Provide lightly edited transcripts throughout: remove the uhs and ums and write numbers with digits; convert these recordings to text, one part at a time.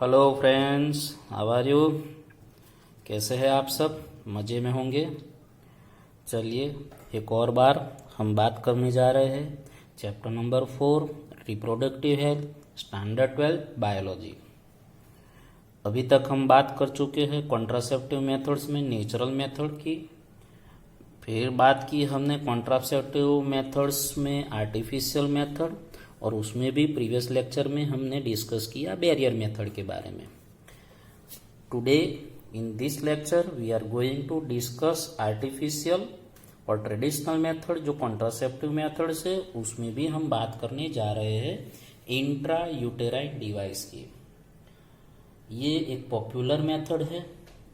Hello friends, how are you. कैसे हैं आप सब? मज़े में होंगे। चलिए एक और बार हम बात करने जा रहे हैं chapter number 4 reproductive health standard 12 biology. अभी तक हम बात कर चुके हैं कॉन्ट्रासेप्टिव मेथड्स में नेचुरल मेथड की, फिर बात की हमने कॉन्ट्रासेप्टिव मेथड्स में आर्टिफिशियल मेथड, और उसमें भी प्रीवियस लेक्चर में हमने डिस्कस किया बैरियर मेथड के बारे में। Today in this lecture we are going to discuss artificial और ट्रेडिशनल मेथड जो कॉन्ट्रासेप्टिव मेथड्स है, उसमें भी हम बात करने जा रहे हैं इंट्रा यूटेराइन डिवाइस की। ये एक पॉपुलर मेथड है,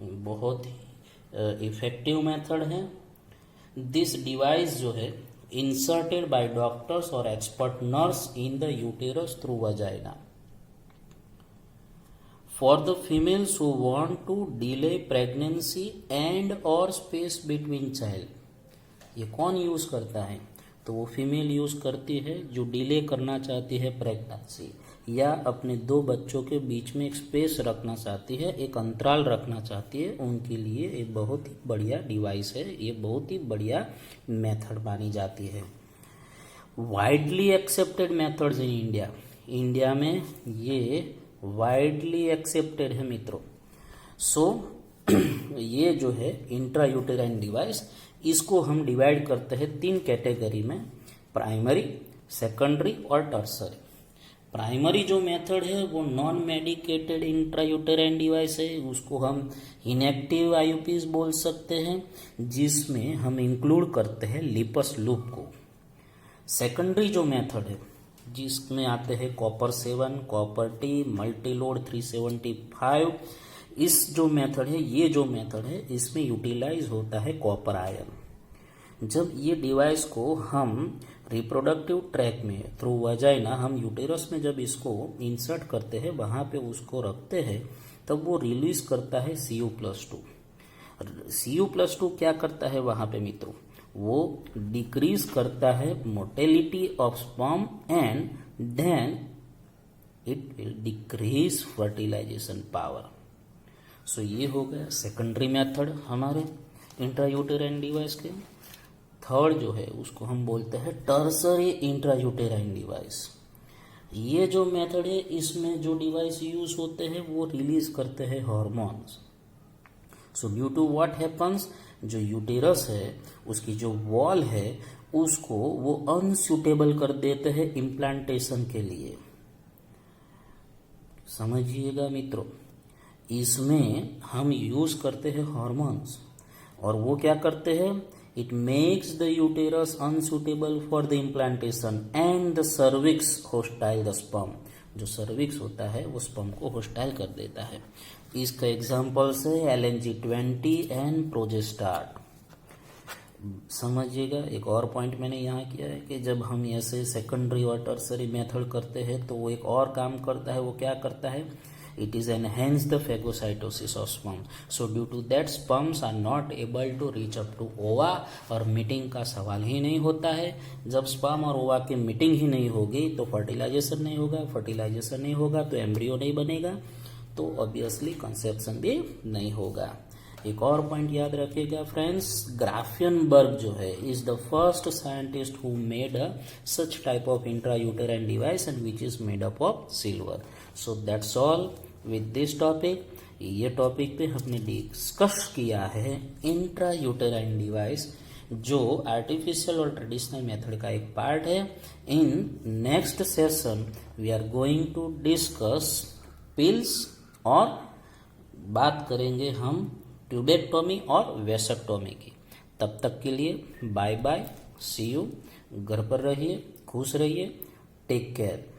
बहुत ही इफेक्टिव मेथड है। दिस डिवाइस जो है inserted by doctors or expert nurse in the uterus through vagina for the females who want to delay pregnancy and or space between child। ये कौन यूज करता है? तो वो फीमेल यूज करती है जो डिले करना चाहती है प्रेगनेंसी, या अपने दो बच्चों के बीच में एक स्पेस रखना चाहती है, एक अंतराल रखना चाहती है। उनके लिए एक बहुत ही बढ़िया डिवाइस है, ये बहुत ही बढ़िया मेथड मानी जाती है। Widely accepted methods in India, India में ये वाइडली एक्सेप्टेड है मित्रों। सो ये जो है इंट्रा यूटेराइन डिवाइस, इसको हम डिवाइड करते हैं 3 कैटेगरी में, प्राइमरी, सेकेंडरी और टर्सरी। प्राइमरी जो मेथड है वो नॉन मेडिकेटेड इंट्रायूटेराइन डिवाइस है, उसको हम इनएक्टिव आईयूपीज बोल सकते हैं, जिसमें हम इंक्लूड करते हैं लिपस लूप को। सेकेंडरी जो मेथड है जिसमें आते हैं कॉपर 7, कॉपर टी, मल्टीलोड 375, इस जो मेथड है, ये जो मेथड है, इसमें यूटिलाइज होता है कॉपर आयन। जब ये डिवाइस को हम रिप्रोडक्टिव ट्रैक में थ्रू वजाइना, हम यूटेरस में जब इसको इंसर्ट करते हैं, वहां पे उसको रखते हैं, तब वो रिलीज करता है Cu+2। Cu+2 क्या करता है वहां पे मित्रों? वो डिक्रीज करता है motility of sperm and then it will decrease fertilization power. So ये हो गया सेकेंडरी मेथड हमारे इंट्रायूटेराइन डिवाइस के। थर्ड जो है उसको हम बोलते हैं टर्सरी इंट्रायूटेराइन डिवाइस। ये जो मेथड है, इसमें जो डिवाइस यूज होते हैं वो रिलीज करते हैं hormones. So due to what happens, जो यूटेरस है उसकी जो वॉल है उसको वो अनसूटेबल कर देते हैं इम्प्लांटेशन के लिए। समझिएगा मित्रों, इसमें हम यूज करते हैं हार्मोन्स, और वो क्या करते हैं? It makes the uterus unsuitable for the implantation and the cervix hostile the sperm। जो cervix होता है वो sperm को hostile कर देता है। इसका एग्जाम्पल्स है LNG-20 एंड प्रोजेस्टाट। समझिएगा, एक और पॉइंट मैंने यहाँ किया है कि जब हम ऐसे सेकेंडरी और टर्सरी मेथड करते हैं तो वो एक और काम करता है। वो क्या करता है? It is enhance the phagocytosis of sperm. So due to that sperms are not able to reach up to ova, और मीटिंग का सवाल ही नहीं होता है। जब स्पर्म और ओवा की मीटिंग ही नहीं होगी तो फर्टिलाइजेशन नहीं होगा, फर्टिलाइजेशन नहीं होगा तो एम्ब्रियो नहीं बनेगा, तो ऑब्वियसली कंसेप्शन भी नहीं होगा। एक और पॉइंट याद रखिएगा फ्रेंड्स, ग्राफियनबर्ग जो है is the first scientist who made a such type of intrauterine device and which is made up of silver. So that's all with this topic. ये टॉपिक पे हमने डिस्कस किया है इंट्रायूटेराइन डिवाइस, जो artificial और traditional method का एक part है। In next session we are going to discuss pills, और बात करेंगे हम ट्यूबेक्टोमी और वेसेक्टोमी की। तब तक के लिए बाय बाय, सी यू। घर पर रहिए, खुश रहिए, टेक केयर।